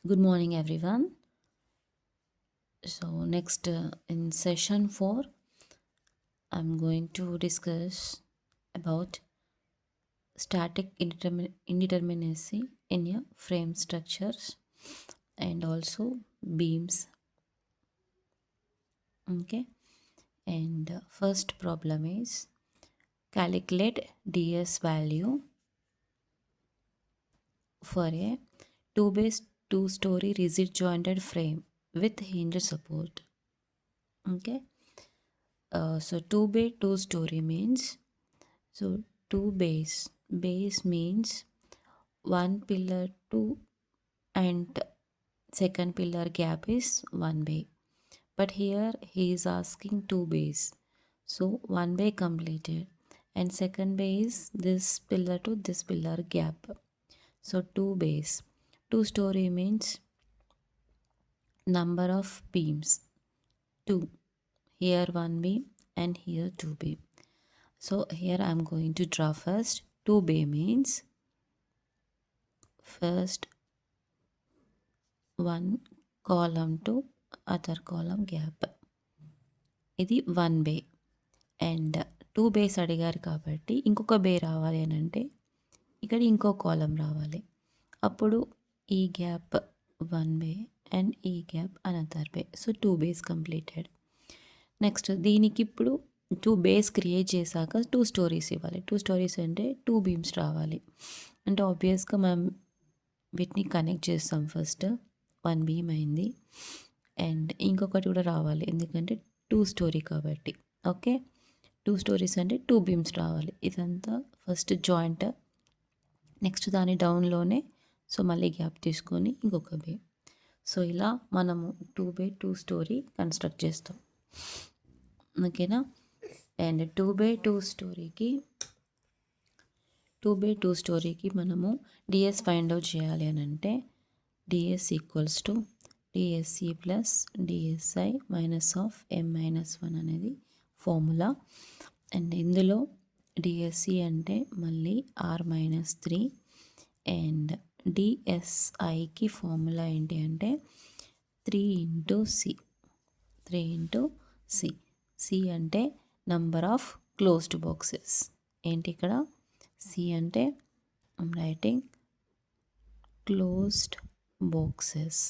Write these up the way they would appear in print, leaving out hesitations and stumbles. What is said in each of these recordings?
Good morning, everyone. So, next in session 4, I'm going to discuss about static indeterminacy in your frame structures and also beams. Okay, and first problem is calculate DS value for a 2 base 2-story rigid jointed frame with hinge support. Okay, so 2 bay 2-story means so base means one pillar to and second pillar gap is one bay. But here he is asking two bays. So one bay completed and second bay is this pillar to this pillar gap. So two bays. 2-story means number of beams. Two. Here one beam and here two beam. So here I am going to draw first. Two bay means first one column to other column gap. ఇది one bay and two bays అడిగారు కాబట్టి ఇంకొక బే రావాలి అని అంటే ఇక్కడ ఇంకో కాలం రావాలి. అప్పుడు ఈ గ్యాప్ వన్ బే అండ్ ఈ gap another bay. So two bays completed. Next దీనికి ఇప్పుడు టూ బేస్ క్రియేట్ చేశాక టూ స్టోరీస్ ఇవ్వాలి. టూ స్టోరీస్ అంటే టూ బీమ్స్ రావాలి. అంటే ఆబ్వియస్గా మనం వీటిని కనెక్ట్ చేస్తాం. ఫస్ట్ వన్ బీమ్ అయింది అండ్ ఇంకొకటి కూడా రావాలి ఎందుకంటే టూ స్టోరీ కాబట్టి. ఓకే, టూ స్టోరీస్ అంటే టూ బీమ్స్ రావాలి. ఇదంతా ఫస్ట్ జాయింట్. నెక్స్ట్ దాని డౌన్లోనే సో మళ్ళీ గ్యాప్ తీసుకొని ఇంకొక బీమ్. సో ఇలా మనము two by two story construct చేస్తాం. ఓకేనా. అండ్ టూ బై టూ స్టోరీకి మనము డిఎస్ ఫైండ్ అవుట్ చేయాలి అని అంటే DS equals to DSC plus DSI minus of M minus one అనేది ఫార్ములా. అండ్ ఇందులో డిఎస్సి అంటే మళ్ళీ ఆర్ మైనస్ త్రీ అండ్ డిఎస్ఐకి ఫార్ములా ఏంటి అంటే 3 into C. 3 into C. C అంటే నంబర్ ఆఫ్ క్లోజ్డ్ బాక్సెస్. ఏంటి ఇక్కడ సి అంటే I'm writing closed boxes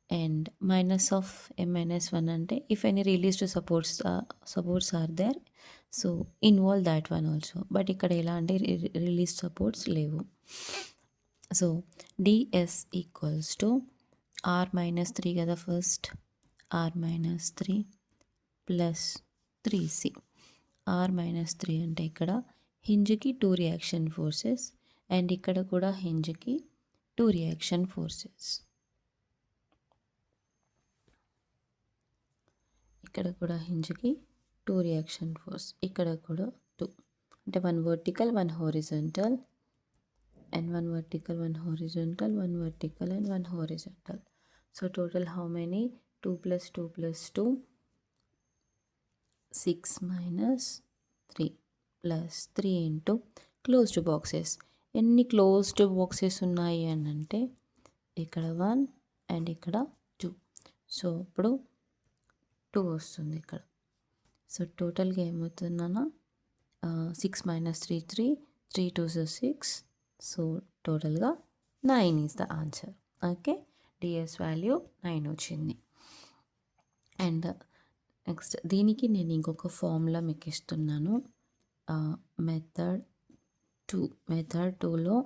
and minus of m minus 1 ante if any released supports are there, so involve that one also. But ikkada ela ante released supports levu. So ds equals to r minus 3 kada first r minus 3 plus 3c. r minus 3 ante ikkada hinge ki 2 reaction forces and ikkada kuda hinge ki 2 reaction forces. ఇక్కడ కూడా హింజ్కి 2 reaction force, ఇక్కడ కూడా 2 అంటే 1 vertical 1 horizontal and 1 vertical 1 horizontal 1 vertical and 1 horizontal. So total how many 2 + 2 + 2 6 minus 3 plus 3 into closed boxes. ఎన్ని closed boxes ఉన్నాయి అని అంటే ఇక్కడ 1 అండ్ ఇక్కడ 2. సో ఇప్పుడు 2 వస్తుంది ఇక్కడ. సో టోటల్గా ఏమవుతుందన్నా 6 మైనస్ 3 3 3 2 6. సో టోటల్గా 9 is the answer. Okay, DS value 9 వచ్చింది. అండ్ నెక్స్ట్ దీనికి నేను ఇంకొక ఫార్ములా మీకు ఇస్తున్నాను. మెథడ్ టూలో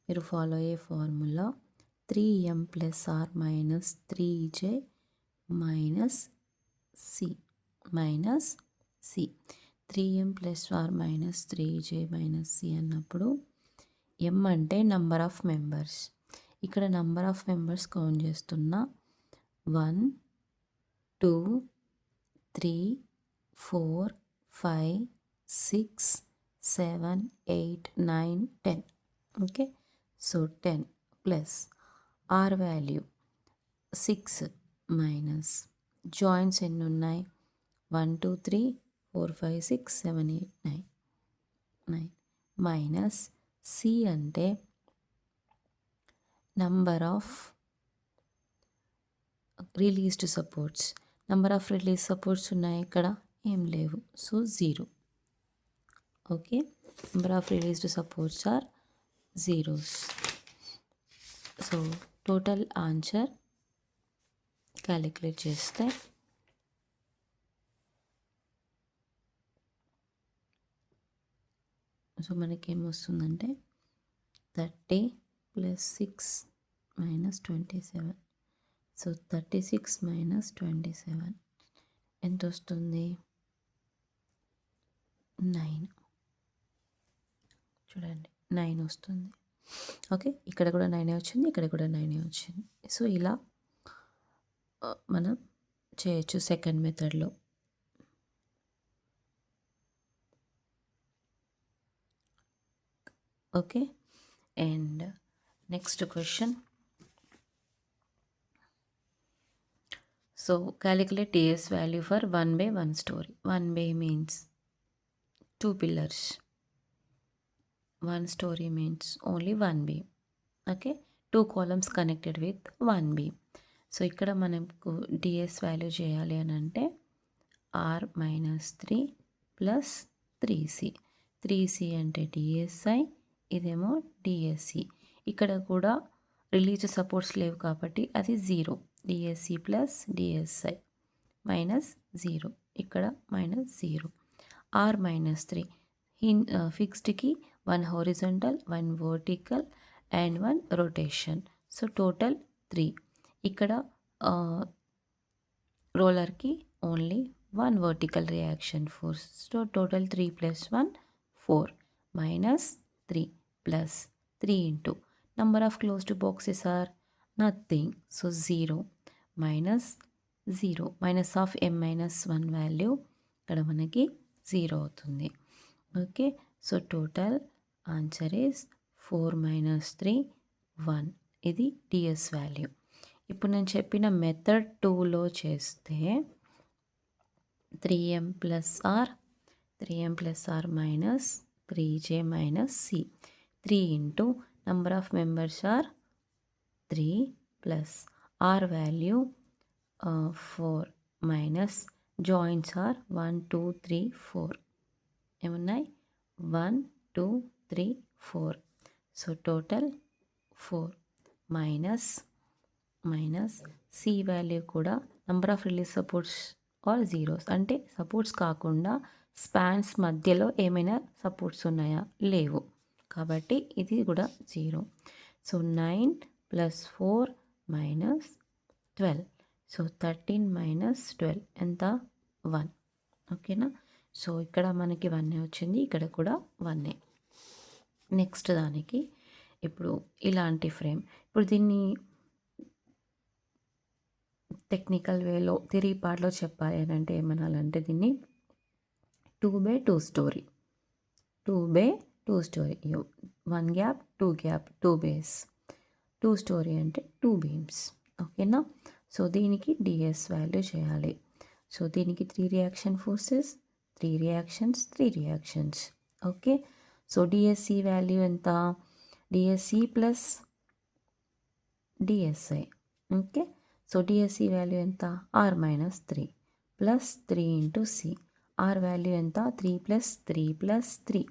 మీరు ఫాలో అయ్యే formula 3m + r - 3j - c 3m + r - 3j - c అన్నప్పుడు m అంటే నంబర్ ఆఫ్ మెంబర్స్. ఇక్కడ నంబర్ ఆఫ్ మెంబర్స్ కౌంట్ చేస్తున్నా 1 2 3 4 5 6 7 8 9 10. Okay, so 10 plus r value 6 minus joints ఎన్ని ఉన్నాయి 1 2 3 4 5 6 7 8 9 మైనస్ సి అంటే number of released supports. Number of released supports ఉన్నాయి ఇక్కడ ఏం లేవు, so 0. Okay, number of released supports are zeros. So total answer calculate చేస్తే so మనకేమొస్తుందంటే 30 + 6 - 27. So 36 - 27 ఎంత వస్తుంది? 9. చూడండి 9 వస్తుంది. ఓకే, ఇక్కడ కూడా 9 వచ్చింది, ఇక్కడ కూడా 9 వచ్చింది. సో ఇలా మనం చేయొచ్చు సెకండ్ మెథడ్లో. Okay, and next question. So calculate TS value for 1/1 story. 1/, means 2 pillars. 1 story means only 1 beam. Okay, 2 columns connected with 1 beam. So ఇక్కడ మనకు DS వాల్యూ చేయాలి అని అంటే R - 3 + 3C. 3C అంటే DSI, ఇదేమో DSC. ఇక్కడ కూడా రిలీజ్ సపోర్ట్స్ లేవు కాబట్టి అది 0. DSC + DSI -0, ఇక్కడ -0. R - 3 ఫిక్స్డ్కి 1 horizontal, 1 vertical and 1 rotation. So total 3. ఇక్కడ రోలర్కి only 1 vertical reaction force. So total 3 + 1 4 -3 + 3 into number of closed boxes are nothing. So 0 -0 minus of m - 1 value ఇక్కడ మనకి 0 అవుతుంది. Okay, so total answer is 4 - 3 1. ఇది DS value. ఇప్పుడు నేను చెప్పిన method 2లో చేస్తే 3m + r - 3j - c. 3 into number of members are 3 plus r value 4 minus joints are 1 2 3 4. ఏమున్నాయి? 1 2 3 4. So total 4 minus C value కూడా number of release supports are zeros, అంటే supports కాకుండా స్పాన్స్ మధ్యలో ఏమైనా సపోర్ట్స్ ఉన్నాయా? లేవు, కాబట్టి ఇది కూడా 0. సో 9 + 4 - 12. సో 13 - 12 ఎంత? 1. ఓకేనా? సో ఇక్కడ మనకి 1 వచ్చింది, ఇక్కడ కూడా 1. నెక్స్ట్ దానికి ఇప్పుడు ఇలాంటి ఫ్రేమ్. ఇప్పుడు దీన్ని టెక్నికల్ వేలో 3 పార్ట్లో చెప్పాలి అని అంటే ఏమనాలంటే దీన్ని 2/2 story. 2/2 story. 1 gap, 2 gap, 2 base. 2 storey అంటే 2 బీమ్స్. ఓకేనా? సో దీనికి DS వాల్యూ చేయాలి. సో దీనికి 3 reaction forces, 3 reactions, 3 reactions. Okay, so DSC value ఎంత? DSC + DSI. Okay, so DSC value ఎంత? R - 3 + 3 into C. R value ఎంత? 3 + 3 + 3.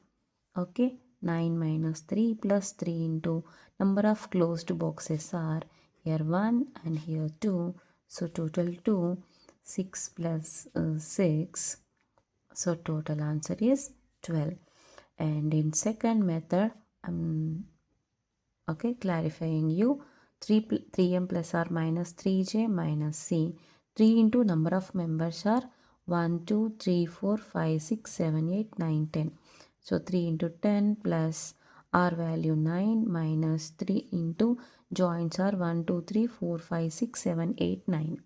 Okay, 9 - 3 + 3 into number of closed boxes are here 1 and here 2. So total 2. 6 + 6. So total answer is 12. And in second method, okay, clarifying you, 3m + r - 3j - c. 3 into number of members are 1 2 3 4 5 6 7 8 9 10. So 3 into 10 plus r value 9 minus 3 into joints are 1 2 3 4 5 6 7 8 9.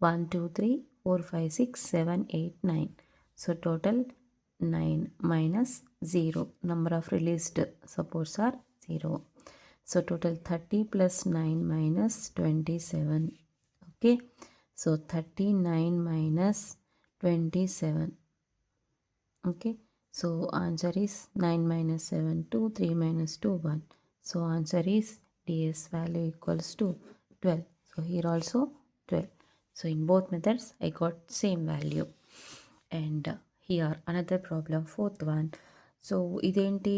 1 2 3 4 5 6 7 8 9. So total 9 minus 0. Number of released supports are 0. So total 30 plus 9 minus 27. Okay, so 39 minus 27. Okay, so answer is 9 minus 7 2, 3 minus 2 1. So answer is ds value equals to 12. So here also 12. So in both methods I got same value. And here another problem, fourth one. So ఇదేంటి,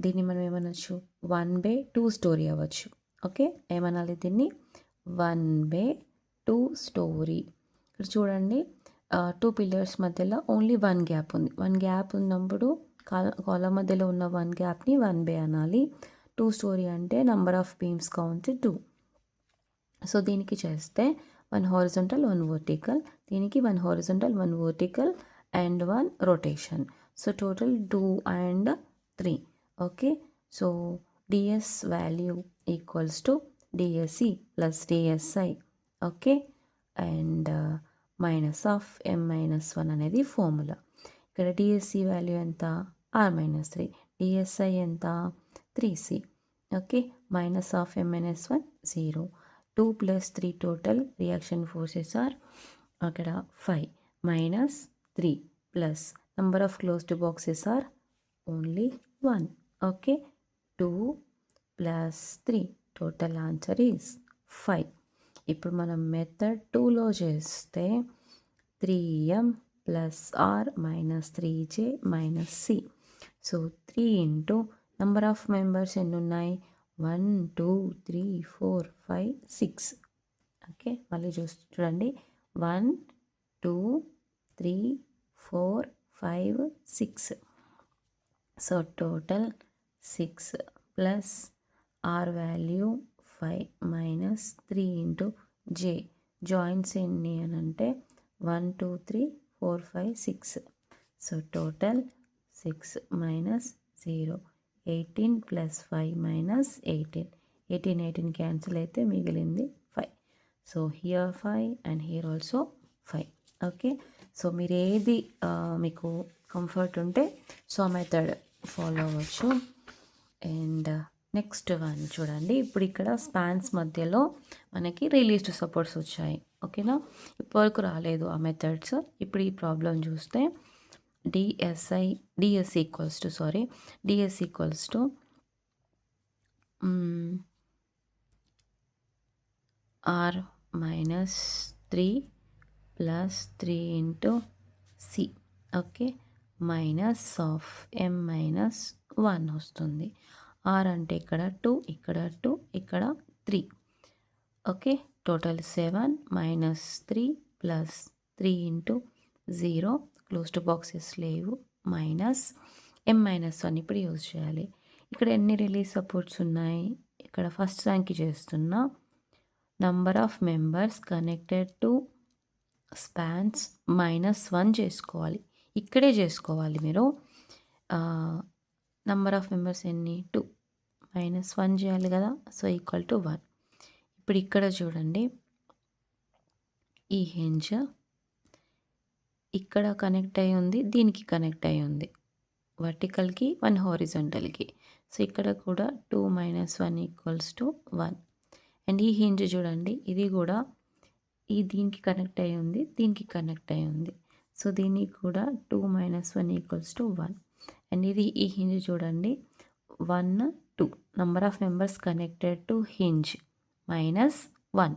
దీన్ని మనం ఏమనొచ్చు, 1/2 story అవ్వచ్చు. Okay, ఏమనాలి దీన్ని, 1/2 story. ఇక్కడ చూడండి, 2 pillars మధ్యలో only 1 gap ఉంది. 1 గ్యాప్ ఉన్నప్పుడు కాలం మధ్యలో ఉన్న 1 గ్యాప్ని 1/2 అనాలి. 2 స్టోరీ అంటే number of beams count 2. So దీనికి చేస్తే 1 హారిజంటల్ 1 వర్టికల్, దీనికి 1 horizontal 1 vertical and 1 rotation. So total 2 and 3. Okay, so ds value equals to dsc plus dsI. Okay, and minus of m-1 అనేది ఫార్ములా. ఇక్కడ dsc వాల్యూ ఎంత, r-3, dsI ఎంత, 3c. Okay, minus of m-1 0. 2 plus 3 total reaction forces are అక్కడ 5 minus 3 plus number of closed boxes are only 1. Okay, 2 plus 3 total answer is 5. ఇప్పుడు మనం method 2లో చేస్తే 3m plus r minus 3j minus c. So 3 into number of members ఎన్ని ఉన్నాయి, 1 2 3 4 5 6. Okay, మళ్ళీ చూడండి, 1 2 3 4 5 6. So total 6 plus R value 5 minus 3 into J. Joints ఎన్ని అని అంటే 1 2 3 4 5 6. So total 6 minus 0, 18 plus 5 minus 18. 18 cancel అయితే మిగిలింది 5. So here 5 and here also 5. Okay, so మీరు ఏది మీకు కంఫర్ట్ ఉంటే సో మెథడ్ ఫాలో అవ్వచ్చు. అండ్ నెక్స్ట్ వన్ చూడండి, ఇప్పుడు ఇక్కడ స్పాన్స్ మధ్యలో మనకి రిలీజ్డ్ సపోర్ట్స్ వచ్చాయి. ఓకేనా, ఇప్పటివరకు రాలేదు ఆ మెథడ్స్. ఇప్పుడు ఈ ప్రాబ్లం చూస్తే ds equals to r minus 3 plus 3 into c. Okay, minus of m-1 వస్తుంది. r అంటే ఇక్కడ 2, ఇక్కడ 2, ఇక్కడ 3. Okay, total 7 minus 3 plus 3 into 0, closed boxes లేవు, మైనస్ m-1 ఇప్పుడు యూజ్ చేయాలి. ఇక్కడ ఎన్ని రిలీజ్ సపోర్ట్స్ ఉన్నాయి, ఇక్కడ ఫస్ట్ ర్యాంక్కి చేస్తున్నా. Number of members connected to spans -1 చేసుకోవాలి, ఇక్కడే చేసుకోవాలి మీరు. నంబర్ ఆఫ్ మెంబర్స్ ఎన్ని, 2, -1 చేయాలి కదా, సో ఈక్వల్ టు 1. ఇప్పుడు ఇక్కడ చూడండి, ఈ హింజ్ ఇక్కడ కనెక్ట్ అయి ఉంది, దీనికి కనెక్ట్ అయి ఉంది, వర్టికల్కి 1 హారిజంటల్కి. సో ఇక్కడ కూడా 2 - 1 ఈక్వల్స్ టు 1. అండ్ ఈ హింజ్ చూడండి, ఇది కూడా దీనికి కనెక్ట్ అయి ఉంది, దీనికి కనెక్ట్ అయి ఉంది. సో దీనికి కూడా 2 - 1 ఈక్వల్స్ టు 1. అండ్ ఈ హింజ్ చూడండి, 1 2 number of members connected to hinge -1.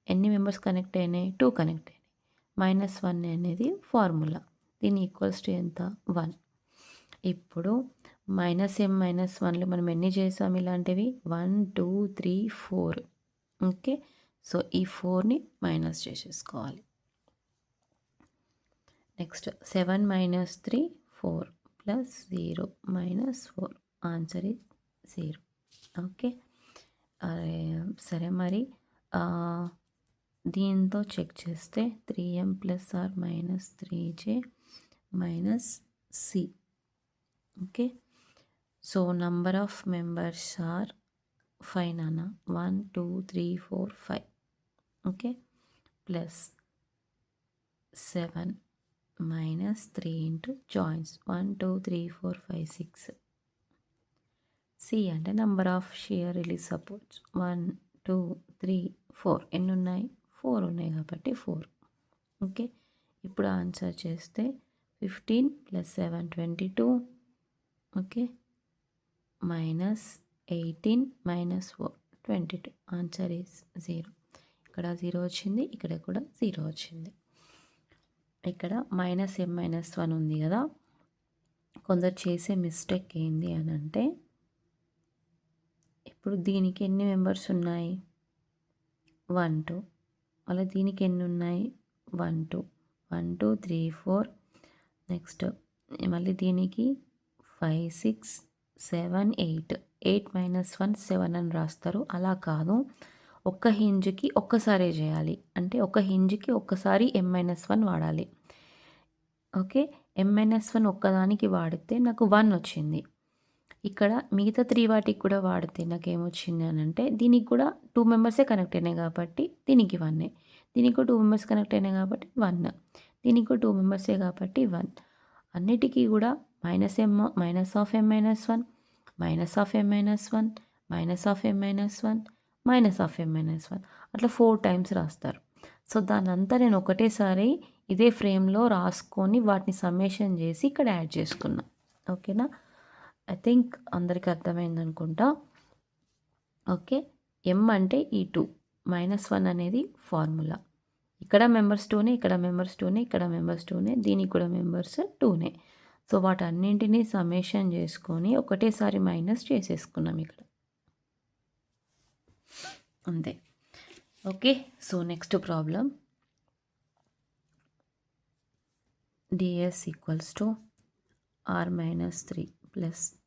ఎన్ని మెంబర్స్ కనెక్ట్ అయినాయి, 2 కనెక్ట్ అయినాయి. -1 అనేది ఫార్ములా, దీని ఈక్వల్స్ టు ఎంత, 1. ఇప్పుడు -m-1లో మనం ఎన్ని చేసాం ఇలాంటివి, 1 2 3 4. ఓకే, సో ఈ 4ని మైనస్ చేసేసుకోవాలి. Next 7 - 3 4 plus 0 -4, answer is 0. Okay, సరే మరి దీంతో చెక్ చేస్తే 3m + r - 3j - c. Okay, so number of members are 5 నాన్న, 1 2 3 4 5. Okay, plus 7 - 3 into joints 1 2 3 4 5 6. C అంటే number of shear release supports 1 2 3 4. ఎన్ని ఉన్నాయి, 4 ఉన్నాయి కాబట్టి 4. ఓకే, ఇప్పుడు ఆన్సర్ చేస్తే 15 + 7 22. ఓకే, -3 18 - 4 22. Answer is 0. ఇక్కడ 0 వచ్చింది, ఇక్కడ కూడా 0 వచ్చింది. ఇక్కడ -m-1 ఉంది కదా, కొందరు చేసే మిస్టేక్ ఏంది అని అంటే, ఇప్పుడు దీనికి ఎన్ని మెంబర్స్ ఉన్నాయి? 1 2. మళ్ళీ దీనికి ఎన్ని ఉన్నాయి? 1 2 1 2 3 4. నెక్స్ట్ మళ్ళీ దీనికి 5 6 7 8. 8 - 1 7 అని రాస్తారు. అలా కాదు, ఒక్క హింజ్కి ఒక్కసారే చేయాలి. అంటే ఒక హింజ్కి ఒక్కసారి m-1 వాడాలి. ఓకే, m-1 ఒక్కదానికి వాడితే నాకు 1 వచ్చింది. ఇక్కడ మిగతా 3 వాటికి కూడా వాడితే నాకేమొచ్చింది అని అంటే, దీనికి కూడా 2 మెంబర్సే కనెక్ట్ అయినాయి కాబట్టి దీనికి 1, దీనికి కూడా 2 మెంబర్స్ కనెక్ట్ అయినాయి కాబట్టి 1, దీనికి కూడా 2 మెంబర్సే కాబట్టి 1. అన్నిటికీ కూడా -m -of m-1 -of m-1 -of m-1 -of m-1 అట్లా 4 టైమ్స్ రాస్తారు. సో దాన్నంతా నేను ఒకటేసారి ఇదే ఫ్రేమ్లో రాసుకొని వాటిని సమ్మేషన్ చేసి ఇక్కడ యాడ్ చేసుకున్నా. ఓకేనా? ఐ థింక్ అందరికీ అర్థమైంది అనుకుంటా. ఓకే, m అంటే ఈ 2, -1 అనేది ఫార్ములా. ఇక్కడ మెంబర్స్ 2నే, ఇక్కడ మెంబర్స్ 2నే, ఇక్కడ మెంబర్స్ 2నే, దీనికి కూడా మెంబర్స్ 2నే. సో వాటన్నింటినీ సమ్మేషన్ చేసుకొని ఒకటేసారి మైనస్ చేసేసుకున్నాం ఇక్కడ. అంతే. Okay, so next problem. ds = r-3 +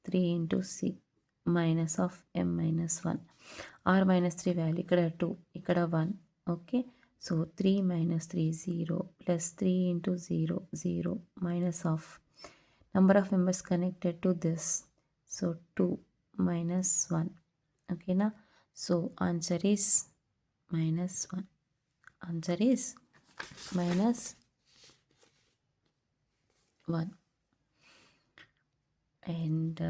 3 × 6 - of m-1. r-3 value ఇక్కడ 2, ఇక్కడ 1. Okay, so 3 - 3 0 + 3 × 0 0 - of number of members connected to this. So 2 - 1. ఓకేనా? So answer is -1. Answer is -1. And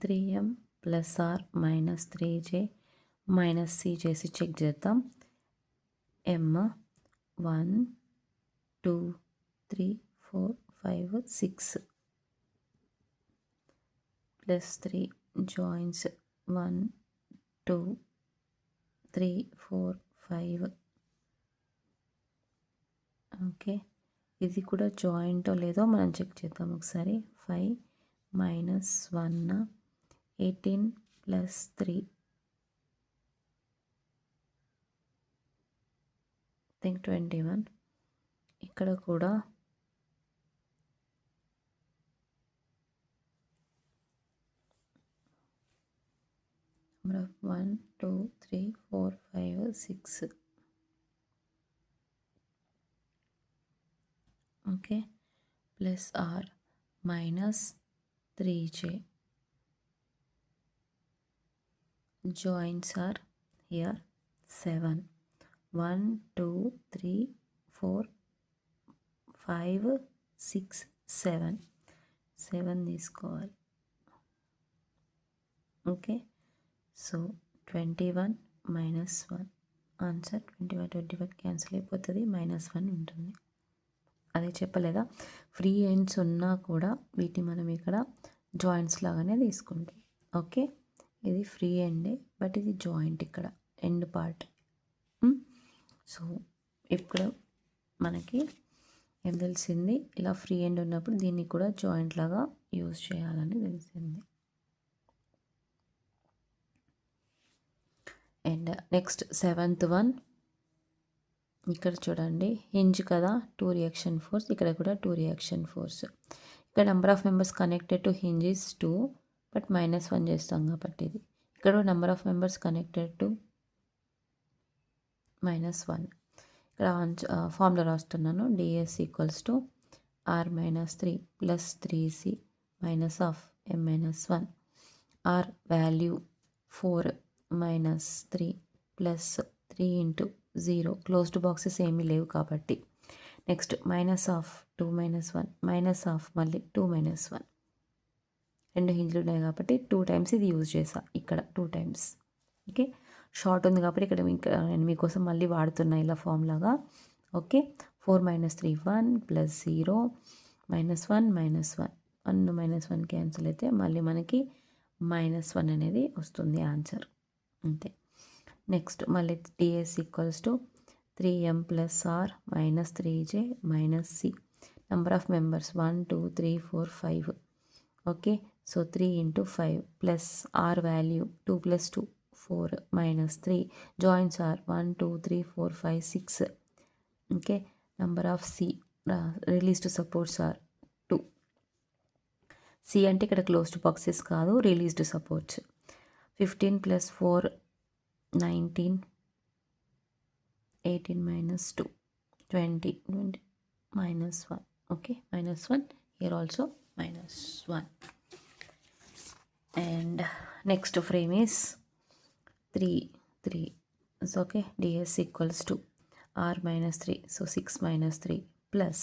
3m + r - 3j - c చేసి check చేద్దాం. m 1 2 3 4 5 6 +3 joins 1 2 3 4 5. Okay, ఇది కూడా జాయింటో లేదో మనం check చేద్దాం ఒకసారి. 5 - 1 18 + 3 థింక్ 21. ఇక్కడ కూడా number of 1 2 3 4 5 6. Okay, +r - 3j. joins are here 7. 1 2 3 4 5 6 7. 7 తీసుకోవాలి. Okay, so 21 - 1. ఆన్సర్ 21 క్యాన్సిల్ అయిపోతుంది, -1 ఉంటుంది. అదే చెప్పలేదా, ఫ్రీ ఎండ్స్ ఉన్నా కూడా వీటిని మనం ఇక్కడ జాయింట్స్ లాగానే తీసుకుంటాం. ఓకే, ఇది ఫ్రీ ఎండే, బట్ ఇది జాయింట్ ఇక్కడ ఎండ్ పార్ట్. సో ఇప్పుడు మనకి ఏం తెలిసింది, ఇలా ఫ్రీ ఎండ్ ఉన్నప్పుడు దీన్ని కూడా జాయింట్ లాగా యూజ్ చేయాలని తెలిసింది. And next 7th one. ఇక్కడ చూడండి, హింజ్ కదా, 2 రియాక్షన్ ఫోర్స్, ఇక్కడ కూడా 2 రియాక్షన్ ఫోర్స్. ఇక్కడ number of members connected to hinge is 2, but -1 చేస్తాం కాబట్టి ఇది. ఇక్కడ number of members connected to -1. ఇక్కడ ఫార్ములా రాస్తున్నాను. ds = r-3 + 3c - of m-1. r value 4 - 3 + 3 × 0. Closed boxes ఏమీ లేవు కాబట్టి. నెక్స్ట్ -of 2 - 1 -of మళ్ళీ 2 - 1. 2 హింజ్లు ఉన్నాయి కాబట్టి 2 టైమ్స్ ఇది యూజ్ చేసా, ఇక్కడ 2 టైమ్స్. ఓకే, షార్ట్ ఉంది కాబట్టి ఇక్కడ నేను మీకోసం మళ్ళీ వాడుతున్నా ఇలా ఫామ్ లాగా. ఓకే, 4 - 3 1 + 0 -1 -1. 1 - 1 క్యాన్సిల్ అయితే మళ్ళీ మనకి -1 అనేది వస్తుంది ఆన్సర్. అంతే. నెక్స్ట్ మళ్ళీ ds equals to 3m + r - 3j - c. Number of members 1 2 3 4 5. Okay. So 3 × 5 plus r value 2 + 2 4 - 3 joints are 1 2 3 4 5 6. Okay. Number of c released supports are 2. C అంటే ఇక్కడ క్లోజ్డ్ బాక్సెస్ కాదు, released supports. 15 + 4 19 18 - 2 20 20 -1. okay, -1 here also -1. and next frame is 3 3. It's okay. ds equals to r - 3, so 6 - 3 plus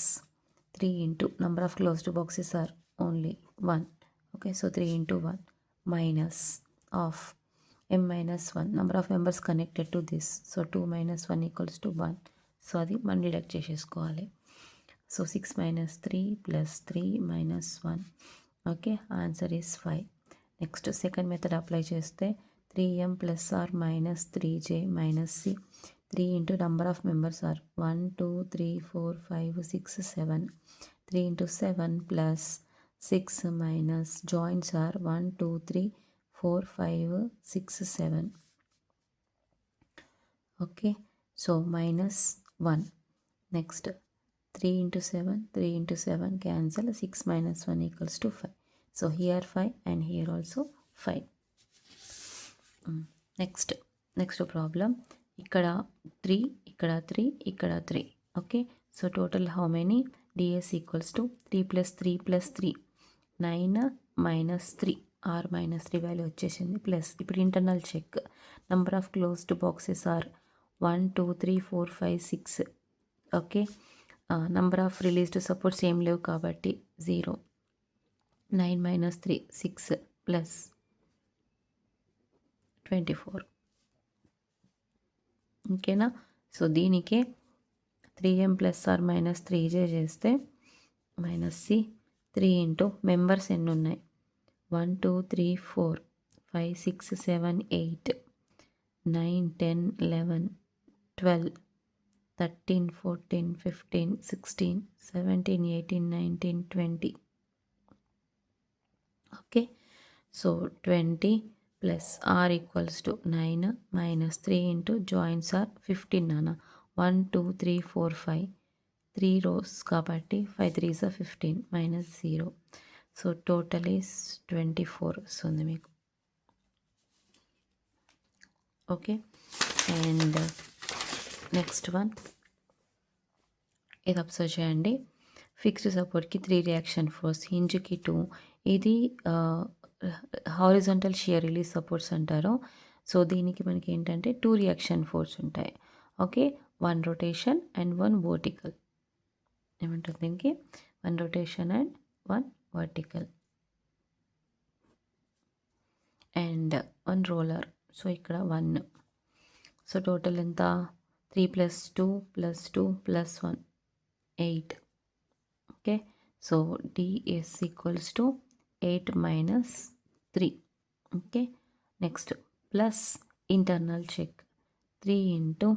3 into number of closed boxes are only 1. okay, so 3 into 1 minus of m - 1 number of members connected to this, so 2 - 1 equals to 1. So అది మనం deduct చేసేసుకోవాలి. So 6 - 3 + 3 - 1. Okay, answer is 5. Next second method apply చేస్తే 3m + r - 3j - c. 3 into number of members are 1 2 3 4 5 6 7. 3 into 7 plus 6 minus joins are 1 2 3 4 5 6 7. okay, so -1. next 3 into 7 3 into 7 cancel, 6 - 1 equals to 5. so here 5 and here also 5. Next problem. ఇక్కడ 3 ఇక్కడ 3 ఇక్కడ 3. Okay, so total how many? ds equals to 3 + 3 + 3 9 - 3 r - 3 value వచ్చేసింది. Plus ఇప్పుడు internal check. Number of closed boxes are 1 2 3 4 5 6. Okay, number of released supports ఏం లేవు కాబట్టి 0. 9 - 3 6 plus 24. ఓకేనా? So దీనికే 3m + r - 3j చేస్తే -c 3 ఇంటూ మెంబర్స్ ఎన్ని ఉన్నాయి? 1 2 3 4 5 6 7 8 9 10 11 12 13 14 15 16 17 18 19 20. Okay, so 20 plus r equals to 9 minus 3 into joins are 15 నాన్న. 1 2 3 4 5 3 rows కాబట్టి 5 3s are 15 minus 0. So total is 24 వస్తుంది మీకు. ఓకే, అండ్ నెక్స్ట్ వన్ ఇది అబ్జర్వ్ చేయండి. ఫిక్స్డ్ సపోర్ట్కి 3 రియాక్షన్ ఫోర్స్, హింజ్కి 2. ఇది హారిజాంటల్ షియర్ రిలీజ్ సపోర్ట్స్ అంటారు. సో దీనికి మనకి ఏంటంటే 2 రియాక్షన్ ఫోర్స్ ఉంటాయి. Okay, 1 rotation and 1 vertical. ఏమంటారు దీనికి? 1 rotation and 1 vertical and 1 roller. So ఇక్కడ 1. సో టోటల్ ఎంత? 3 + 2 + 2 + 1 8. Okay, so ds equals to 8 - 3. Okay, next plus internal check 3 into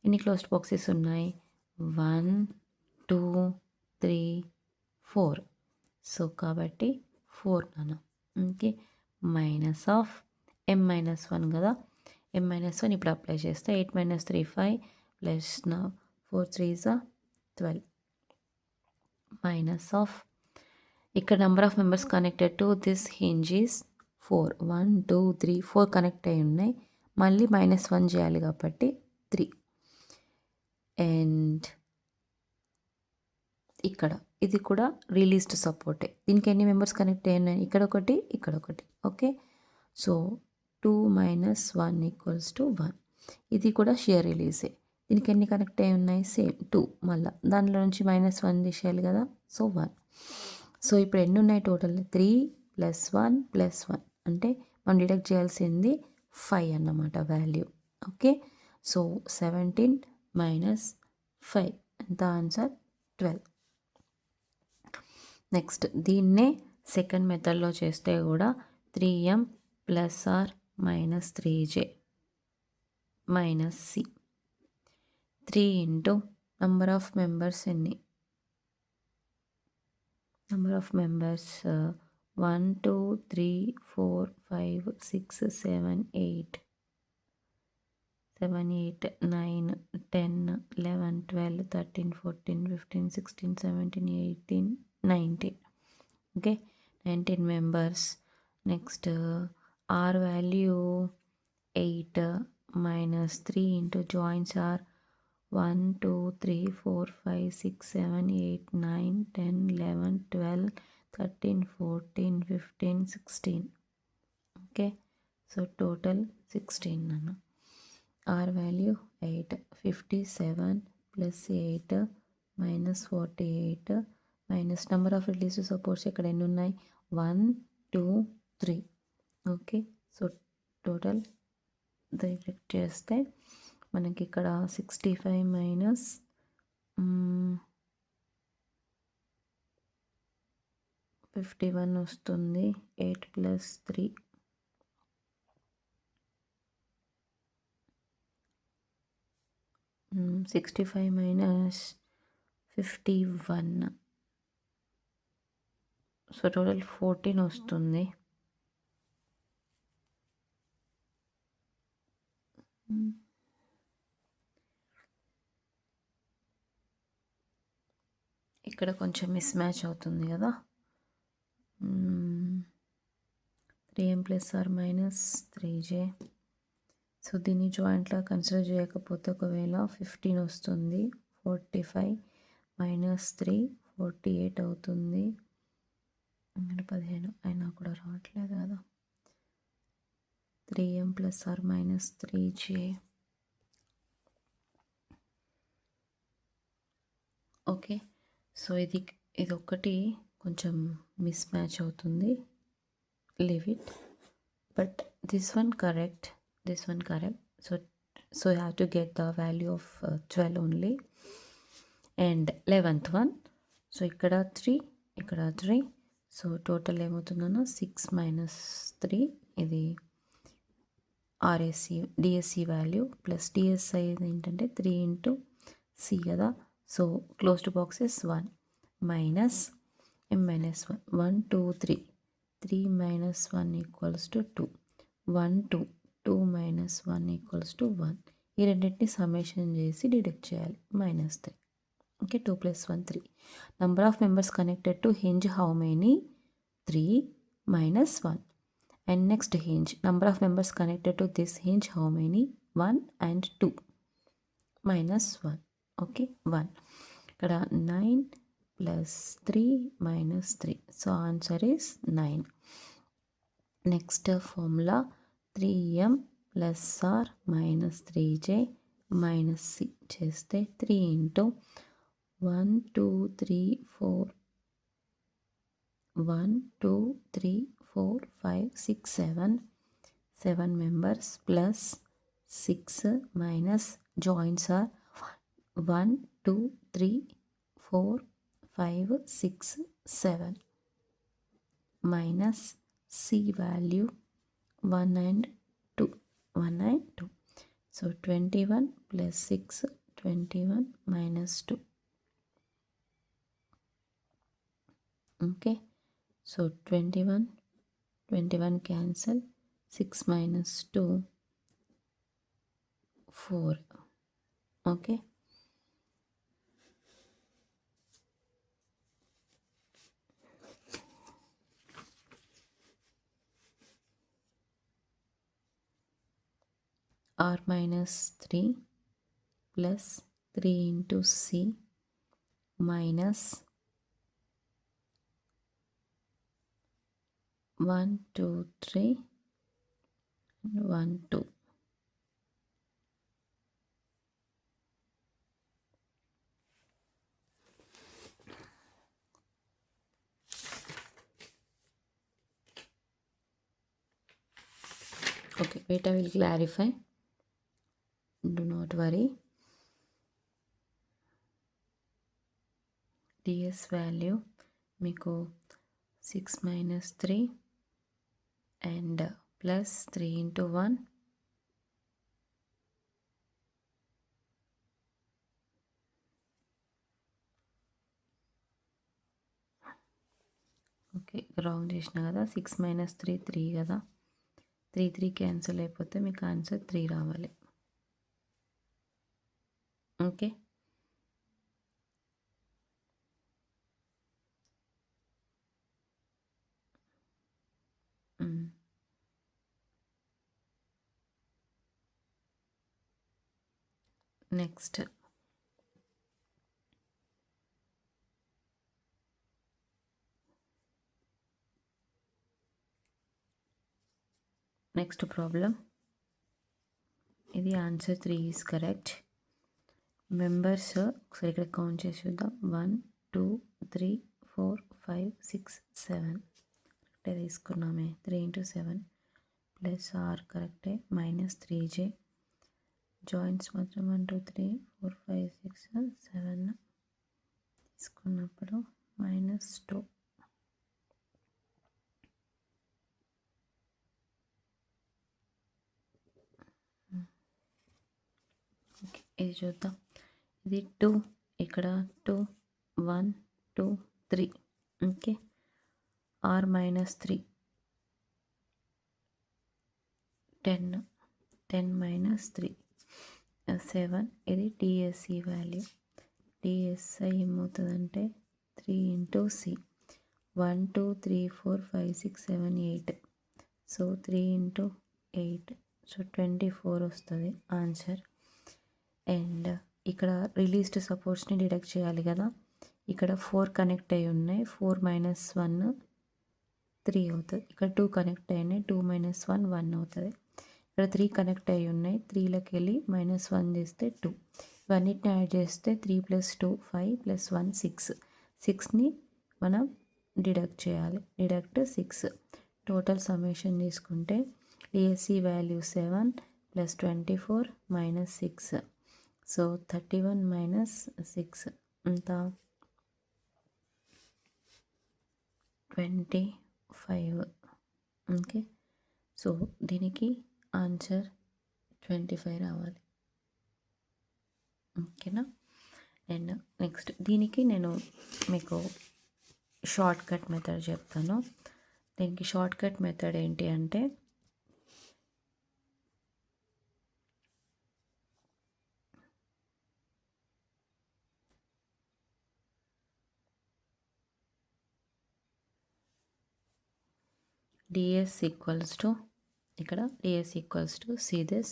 ఎన్ని క్లోజ్డ్ బాక్సెస్ ఉన్నాయి? 1 2 3 4. సో కాబట్టి 4 నాన్న. ఓకే, మైనస్ ఆఫ్ m - 1 కదా. m - 1 ఇప్పుడు అప్లై చేస్తే 8 - 3 5 plus 4 3s are 12 minus of ఇక్కడ number of members connected to this hinge is 4. 1 2 3 4 connect అయి ఉన్నాయి. మళ్ళీ -1 చేయాలి కాబట్టి 3. అండ్ ఇక్కడ ఇది కూడా రిలీజ్డ్ సపోర్టే. దీనికి ఎన్ని మెంబర్స్ కనెక్ట్ అయి ఉన్నాయి? ఇక్కడ ఒకటి, ఇక్కడ ఒకటి. Okay, so 2 - 1 = 1. ఇది కూడా షియర్ రిలీజే. దీనికి ఎన్ని కనెక్ట్ అయి ఉన్నాయి? సేమ్ 2. మళ్ళీ దానిలో నుంచి -1 తీసేయాలి కదా, సో 1. సో ఇప్పుడు ఎన్ని ఉన్నాయి టోటల్? 3 + 1 + 1 అంటే మనం డిడక్ట్ చేయాల్సింది 5 అన్నమాట వాల్యూ. ఓకే, సో 17 - 5 ఎంత ఆన్సర్? 12. నెక్స్ట్ దీన్నే సెకండ్ మెథడ్లో చేస్తే కూడా 3m plus R minus 3j minus C 3 into number of members ఎన్ని number of members 1 2 3 4 5 6 7 8 7 8 9 10 11 12 13 14 15 16 17 18 19 okay 19 members. Next r value 8 minus 3 into joins are 1 2 3 4 5 6 7 8 9 10 11 12 13 14 15 16 okay. So total 16 nana. R value 8 57 plus 8 minus 48 minus number of releases supports ఇక్కడ ఎన్ని ఉన్నాయి 1 2 3 okay. So total direct చేస్తే మనకి ఇక్కడ 65 minus 51 వస్తుంది 8 plus 3 65 minus 51 so total 14 వస్తుంది. ఇక్కడ కొంచెం మిస్ మ్యాచ్ అవుతుంది కదా. 3m plus R minus 3j. So దీన్ని జాయింట్లో కన్సిడర్ చేయకపోతే ఒకవేళ 15 వస్తుంది. 45 మైనస్ 3 48 అవుతుంది. 15 అయినా కూడా రావట్లేదు కదా. 3m plus R minus 3j. Okay. So ఇది ఒక్కటి కొంచెం మిస్ మ్యాచ్ అవుతుంది. Leave it. But this one correct. So you have to get the value of 12 only. And 11th one. So ఇక్కడ 3. సో టోటల్ ఏమవుతుందన్నా 6 మైనస్ 3. ఇది RSC DSC value plus DSI ఏంటంటే 3 into C కదా. So closed boxes 1 minus m minus 1 1 2 3 3 minus 1 equals to 2 1 2 2 minus 1 equals to 1. ఈ రెండింటిని summation చేసి deduct చేయాలి. Minus 3. Okay. 2 plus 1 3. Number of members connected to hinge how many 3 minus 1. And next hinge number of members connected to this hinge how many 1 and 2 minus 1. Okay 1. ఇక్కడ 9 plus 3 minus 3. So answer is 9. Next formula 3m plus R minus 3j minus C చేస్తే 3 into 1 2 3 4 1 2 3 4 5 6 7 members plus 6 minus joints are 1 2 3 4 5 6 7 minus C value 1 and 2. So 21 plus 6 21 minus 2. Okay. So 21 cancel. 6 minus 2 4. Okay. r minus 3 plus 3 into c minus 1 2 3 1 2. Okay, wait, I will clarify. Do not worry. ds value మీకు 6 minus 3 and plus 3 into 1 okay round చేసిన కదా 6 minus 3 3 కదా 3 cancel అయిపోతే మీకు answer 3 రావాలి. Okay next problem. ఇది answer 3 is correct. Members ఒకసారి ఇక్కడ కౌంట్ చేసి చూద్దాం. 1 2 3 4 5 6 7 కరెక్టే తీసుకున్నామే. 3 ఇంటూ 7 ప్లస్ ఆర్ కరెక్టే మైనస్ 3j జాయింట్స్ మాత్రం 1 2 3 4 5 6 7 తీసుకున్నప్పుడు -2 ఓకే ఇది చూద్దాం. ఇది 2 ఇక్కడ 2 1 2 3 ఓకే ఆర్ -3 10 -3 7 ఇది డిఎస్సి వాల్యూ. డిఎస్ఐ ఏమవుతుందంటే 3 into C 1 2 3 4 5 6 7 8 so 3 into 8 so 24 వస్తుంది ఆన్సర్. అండ్ ఇక్కడ రిలీజ్డ్ సపోర్ట్స్ని డిడక్ట్ చేయాలి కదా. ఇక్కడ 4 కనెక్ట్ అయి ఉన్నాయి. 4 మైనస్ 1 3 అవుతుంది. ఇక్కడ 2 కనెక్ట్ అయి ఉన్నాయి. 2 మైనస్ 1 1 అవుతుంది. ఇక్కడ 3 కనెక్ట్ అయి ఉన్నాయి. 3లోకి వెళ్ళి -1 చేస్తే 2. ఇవన్నిటిని యాడ్ చేస్తే 3 + 2 5 + 1 6. 6ని మనం డిడక్ట్ చేయాలి. డిడక్ట్ 6 టోటల్ సమ్మేషన్ తీసుకుంటే డిఎస్సి వాల్యూ 7 + 24 -6 సో 31 - 6 ఎంత 25. ఓకే సో దీనికి ఆన్సర్ 25 రావాలి. ఓకేనా. అండ్ నెక్స్ట్ దీనికి నేను మీకు షార్ట్ కట్ మెథడ్ చెప్తాను. దీనికి షార్ట్ కట్ మెథడ్ ఏంటి అంటే ds ఈక్వల్స్ టు ఇక్కడ ds equals to see this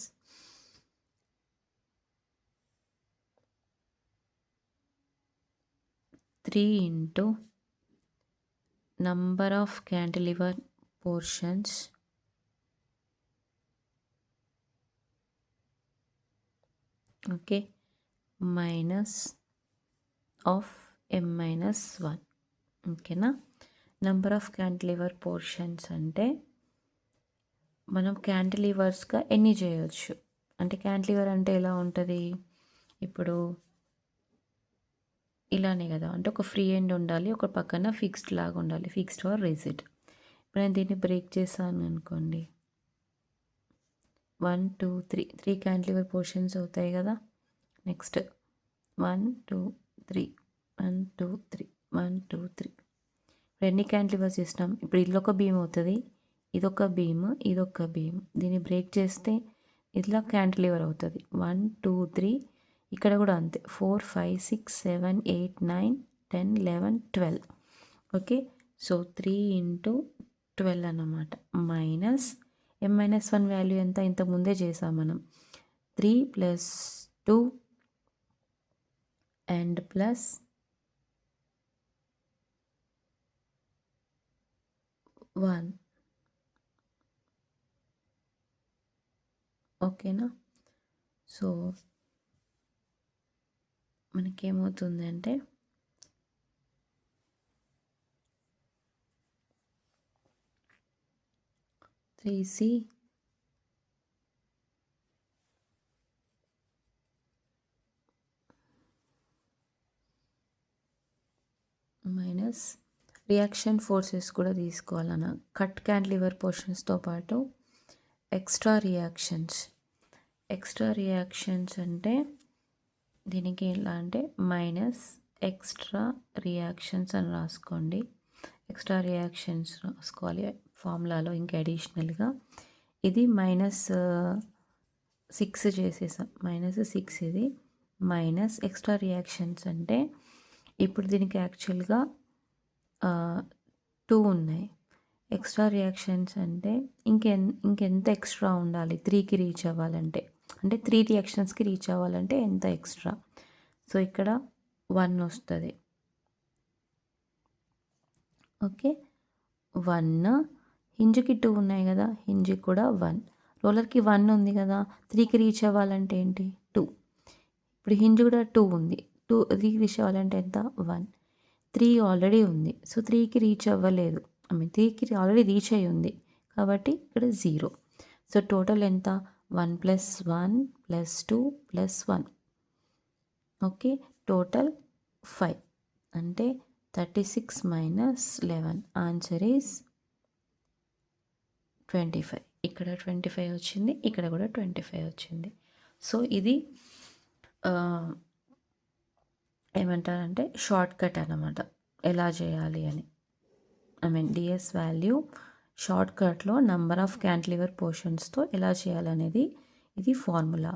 3 into number of cantilever portions okay minus of m-1 ఓకేనా. నెంబర్ ఆఫ్ క్యాంటిలివర్ పోర్షన్స్ అంటే మనం క్యాంటిలివర్స్గా ఎన్ని చేయొచ్చు అంటే క్యాంటిలివర్ అంటే ఎలా ఉంటుంది ఇప్పుడు ఇలానే కదా అంటే ఒక ఫ్రీ ఎండ్ ఉండాలి ఒక పక్కన ఫిక్స్డ్ లాగా ఉండాలి ఫిక్స్డ్ ఆర్ రిజిడ్. ఇప్పుడు నేను దీన్ని బ్రేక్ చేశాను అనుకోండి 1 2 3 క్యాంటిలివర్ పోర్షన్స్ అవుతాయి కదా. నెక్స్ట్ 1 2 3 1 2 3 1 2 3 ఇప్పుడు ఎన్ని క్యాంటిలివర్స్ చేసినాం. ఇప్పుడు ఇదొక బీమ్ అవుతుంది ఇదొక బీమ్ ఇదొక బీమ్ దీన్ని బ్రేక్ చేస్తే ఇట్లా క్యాంటిలివర్ అవుతుంది 1 2 3 ఇక్కడ కూడా అంతే 4 5 6 7 8 9 10 11 12 ఓకే సో 3 ఇంటూ 12 అన్నమాట మైనస్ m-1 వాల్యూ ఎంత ఇంతకుముందే చేసాం మనం 3 + 2 అండ్ ప్లస్ 1 ఓకేనా. సో మనకేమవుతుంది అంటే -3c రియాక్షన్ ఫోర్సెస్ కూడా తీసుకోవాలన్న కట్ క్యాంటిలివర్ పోర్షన్స్తో పాటు ఎక్స్ట్రా రియాక్షన్స్ అంటే దీనికి ఎలా అంటే మైనస్ ఎక్స్ట్రా రియాక్షన్స్ అని రాసుకోండి. ఎక్స్ట్రా రియాక్షన్స్ రాసుకోవాలి ఫార్ములాలో ఇంకా అడిషనల్గా. ఇది -6 చేసేసాం. -6 ఇది మైనస్ ఎక్స్ట్రా రియాక్షన్స్ అంటే ఇప్పుడు దీనికి యాక్చువల్గా 2 ఉన్నాయి. ఎక్స్ట్రా రియాక్షన్స్ అంటే ఇంకెంత ఎక్స్ట్రా ఉండాలి 3కి రీచ్ అవ్వాలంటే, అంటే 3 రియాక్షన్స్కి రీచ్ అవ్వాలంటే ఎంత ఎక్స్ట్రా. సో ఇక్కడ 1 వస్తుంది. ఓకే, 1. హింజ్కి 2 ఉన్నాయి కదా, హింజ్కి కూడా 1. రోలర్కి 1 ఉంది కదా, 3కి రీచ్ అవ్వాలంటే ఏంటి 2. ఇప్పుడు హింజ్ కూడా 2 ఉంది, 3కి రీచ్ అవ్వాలంటే ఎంత 1. 3 ఆల్రెడీ ఉంది, సో 3కి రీచ్ అవ్వలేదు. 3కి ఆల్రెడీ రీచ్ అయ్యి ఉంది కాబట్టి ఇక్కడ 0. సో టోటల్ ఎంత 1 + 1 + 2 + 1. ఓకే, టోటల్ 5 అంటే 36 - 11 ఆన్సర్ ఈజ్ 25. ఇక్కడ 25 వచ్చింది, ఇక్కడ కూడా 25 వచ్చింది. సో ఇది ఏమంటారంటే షార్ట్ కట్ అన్నమాట, ఎలా చేయాలి అని. డిఎస్ వాల్యూ షార్ట్ కట్లో నంబర్ ఆఫ్ క్యాంటిలివర్ పోర్షన్స్తో ఎలా చేయాలనేది ఇది formula.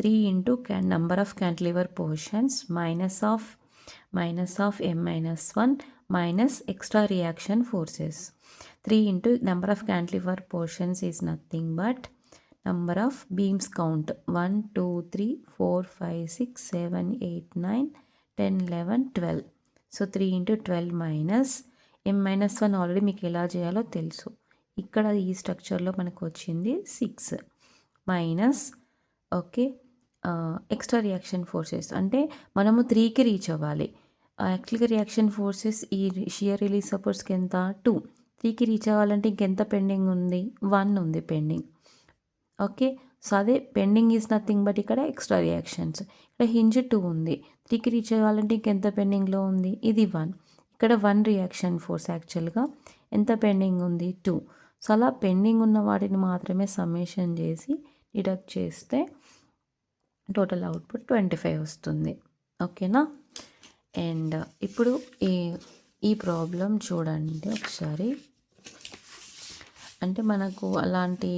3 × number of cantilever portions minus of m-1 minus extra reaction forces. 3 × number of cantilever portions is nothing but number of beams count 1 2 3 4 5 6 7 8 9 10 11 12. So 3 × 12 minus m-1 already మీకు ఎలా చేయాలో తెలుసు. ఇక్కడ ఈ స్ట్రక్చర్లో మనకు వచ్చింది 6 minus okay extra reaction forces అంటే మనము 3కి రీచ్ అవ్వాలి. యాక్చువల్గా రియాక్షన్ ఫోర్సెస్ ఈ షియర్ రిలీజ్ సపోర్ట్స్కి ఎంత 2. 3కి రీచ్ అవ్వాలంటే ఇంకెంత పెండింగ్ ఉంది 1 ఉంది పెండింగ్. ఓకే, సో అదే పెండింగ్ ఈజ్ నథింగ్ బట్ ఇక్కడ ఎక్స్ట్రా రియాక్షన్స్. ఇక్కడ హింజ్ 2 ఉంది, 3కి రీచ్ అవ్వాలంటే ఇంకెంత పెండింగ్లో ఉంది ఇది 1. ఇక్కడ 1 రియాక్షన్ ఫోర్స్ యాక్చువల్గా ఎంత పెండింగ్ ఉంది 2. సో అలా పెండింగ్ ఉన్న వాటిని మాత్రమే సమ్మేషన్ చేసి డిడక్ట్ చేస్తే టోటల్ అవుట్పుట్ 25 వస్తుంది. ఓకేనా. అండ్ ఇప్పుడు ఈ ప్రాబ్లం చూడండి ఒకసారి. అంటే మనకు అలాంటి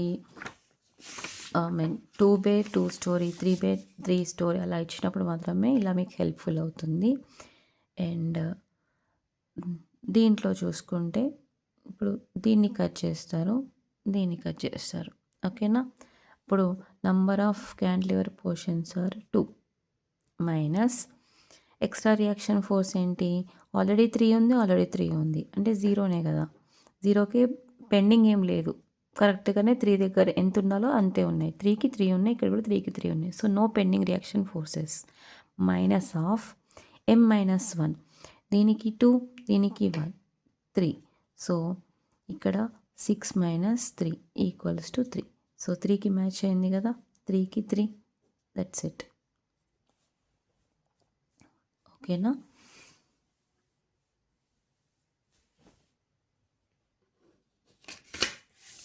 2 బై 2 స్టోరీ 3 బై 3 స్టోరీ అలా ఇచ్చినప్పుడు మాత్రమే ఇలా మీకు హెల్ప్ఫుల్ అవుతుంది. అండ్ దీంట్లో చూసుకుంటే ఇప్పుడు దీన్ని కట్ చేస్తారు, దీన్ని కట్ చేస్తారు. ఓకేనా. ఇప్పుడు number of cantilever portions are 2 minus extra reaction force ఏంటి, ఆల్రెడీ 3 ఉంది, ఆల్రెడీ 3 ఉంది అంటే 0నే కదా, 0కి పెండింగ్ ఏం లేదు, కరెక్ట్గానే 3 దగ్గర ఎంత ఉండాలో అంతే ఉన్నాయి. 3కి 3 ఉన్నాయి, ఇక్కడ కూడా 3కి 3 ఉన్నాయి. So no pending reaction forces. Minus of m-1, దీనికి 2, దీనికి 1 3. సో ఇక్కడ 6 - 3 = 3. సో 3కి మ్యాచ్ అయింది కదా, 3కి 3, దట్స్ ఇట్. ఓకేనా.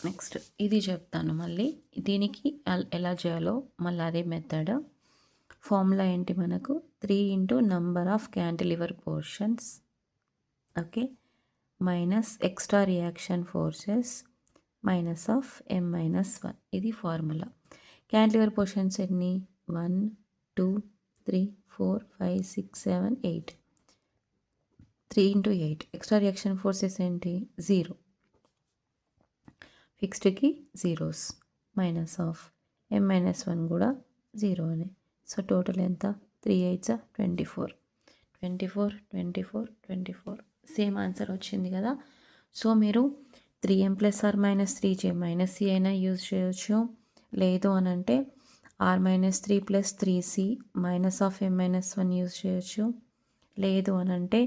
నెక్స్ట్ ఇది చెప్తాను మళ్ళీ, దీనికి ఎలా చేయాలో మళ్ళీ అదే మెథడ్. ఫార్ములా ఏంటి మనకు 3 × number of cantilever portions okay minus extra reaction forces minus of m-1. ఇది ఫార్ములా. క్యాంటిలివర్ పోర్షన్స్ ఎన్ని 1 2 3 4 5 6 7 8. 3 × 8. ఎక్స్ట్రా రియాక్షన్ ఫోర్సెస్ ఏంటి 0, ఫిక్స్డ్కి జీరోస్ మైనస్ ఆఫ్ m-1 కూడా 0 అనే. సో టోటల్ ఎంత 3 8 24. 24 24 24 సేమ్ ఆన్సర్ వచ్చింది కదా. సో మీరు 3m + r - 3j - c అయినా యూజ్ చేయొచ్చు, లేదు అని అంటే r - 3 + 3c minus of m-1 use చేయొచ్చు, లేదు అని అంటే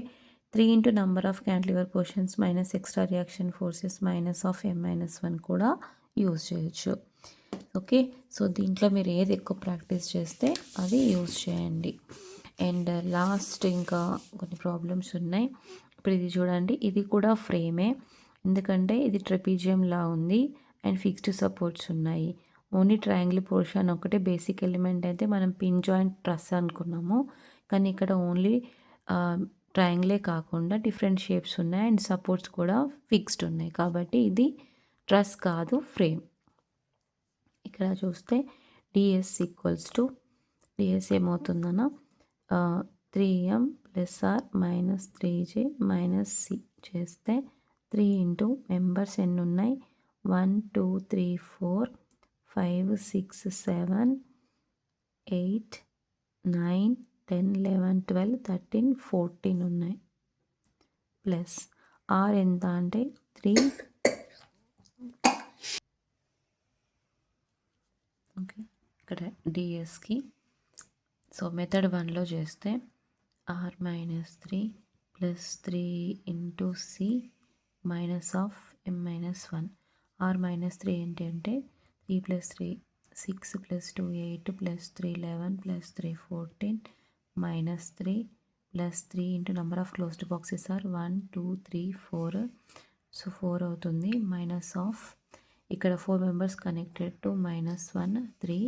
3 × number of cantilever portions minus extra reaction forces minus of m-1 కూడా యూజ్ చేయొచ్చు. ఓకే, సో దీంట్లో మీరు ఏది ఎక్కువ ప్రాక్టీస్ చేస్తే అది యూజ్ చేయండి. అండ్ లాస్ట్ ఇంకా కొన్ని ప్రాబ్లమ్స్ ఉన్నాయి, ఇప్పుడు ఇది చూడండి, ఇది కూడా ఫ్రేమే. ఎందుకంటే ఇది ట్రెపీజియంలా ఉంది అండ్ ఫిక్స్డ్ సపోర్ట్స్ ఉన్నాయి. ఓన్లీ ట్రయాంగిల్ పోర్షన్ ఒకటే బేసిక్ ఎలిమెంట్ అయితే మనం పిన్ జాయింట్ ట్రస్ అనుకున్నాము. కానీ ఇక్కడ ఓన్లీ ట్రయాంగిలే కాకుండా డిఫరెంట్ షేప్స్ ఉన్నాయి అండ్ సపోర్ట్స్ కూడా ఫిక్స్డ్ ఉన్నాయి. కాబట్టి ఇది ట్రస్ కాదు, ఫ్రేమ్. ఇక్కడ చూస్తే డిఎస్ ఈక్వల్స్ టు డిఎస్ ఏమవుతుందన్న 3m + r - 3j - c చేస్తే 3 ఇంటూ మెంబర్స్ ఎన్ని ఉన్నాయి, 1 2 3 4 5 6 7 8 9 10 11 12 13 14 ఉన్నాయి. ప్లస్ ఆర్ ఎంత అంటే 3. ఓకే, ఇక్కడ డిఎస్కి సో మెథడ్ 1లో చేస్తే r - 3 + 3 into c minus of m - 1. r - 3 ఏంటి అంటే 3 + 3 6 + 2 8 + 3 11 + 3 14 -3 + 3 into number of closed boxes are 1 2 3 4. So 4 అవుతుంది. మైనస్ ఆఫ్ ఇక్కడ 4 members connected to -1 3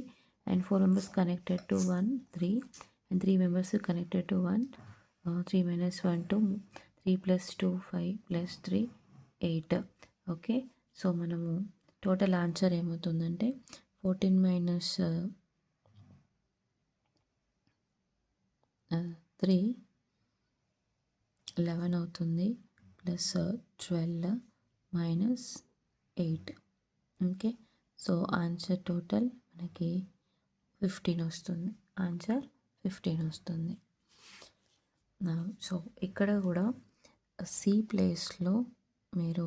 and 4 members connected to 1 3 and 3 members connected to 1 3 minus 1 2 3 plus 2 5 plus 3 8. Okay, so మనము total answer ఏమవుతుందంటే 14 minus 3 11 అవుతుంది plus 12 minus 8. Okay, so answer total మనకి 15 వస్తుంది. Answer 15 వస్తుంది. So ఇక్కడ కూడా సి ప్లేస్లో మీరు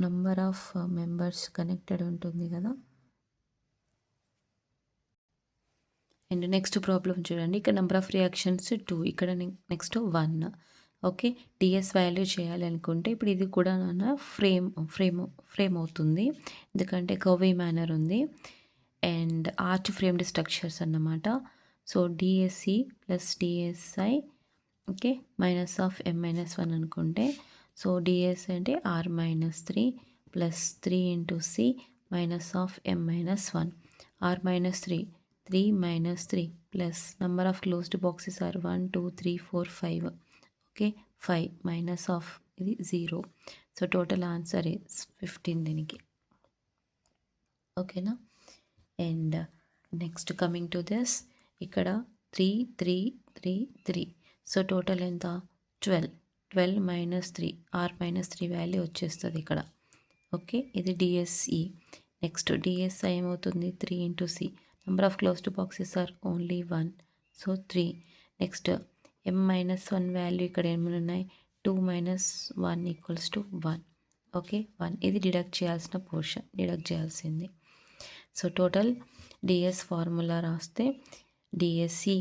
నంబర్ ఆఫ్ మెంబర్స్ కనెక్టెడ్ ఉంటుంది కదా. అండ్ నెక్స్ట్ ప్రాబ్లం చూడండి, ఇక్కడ నెంబర్ ఆఫ్ రియాక్షన్స్ 2, ఇక్కడ నెక్స్ట్ 1. ఓకే, డిఎస్ వాల్యూ చేయాలనుకుంటే ఇప్పుడు ఇది కూడా ఫ్రేమ్ అవుతుంది, ఎందుకంటే కర్వీ మేనర్ ఉంది అండ్ ఆర్చ్ ఫ్రేమ్డ్ స్ట్రక్చర్స్ అన్నమాట. So DSC plus DSI okay minus of m - 1 అనుకుంటే సో డిఎస్ అంటే r - 3 plus 3 into C minus of m - 1. r - 3 3 - 3 plus number of closed boxes are 1 2 3 4 5. Okay, 5 minus of ఇది 0. So total answer is 15 దీనికి. ఓకేనా. అండ్ next coming to this, ఇక్కడ 3 3 3 3. So total ఎంత 12. 12 - 3 r - 3 value వచ్చేస్తుంది ఇక్కడ. Okay, ఇది డిఎస్ఈ. నెక్స్ట్ డిఎస్ఐ ఏమవుతుంది 3 into C. Number of closed boxes are only 1, so 3. Next m - 1 value ఇక్కడ ఏమైనా ఉన్నాయి 2 - 1 = 1. ఓకే 1, ఇది డిడక్ట్ చేయాల్సిన పోర్షన్, డిడక్ట్ చేయాల్సింది. సో టోటల్ డిఎస్ ఫార్ములా రాస్తే DSC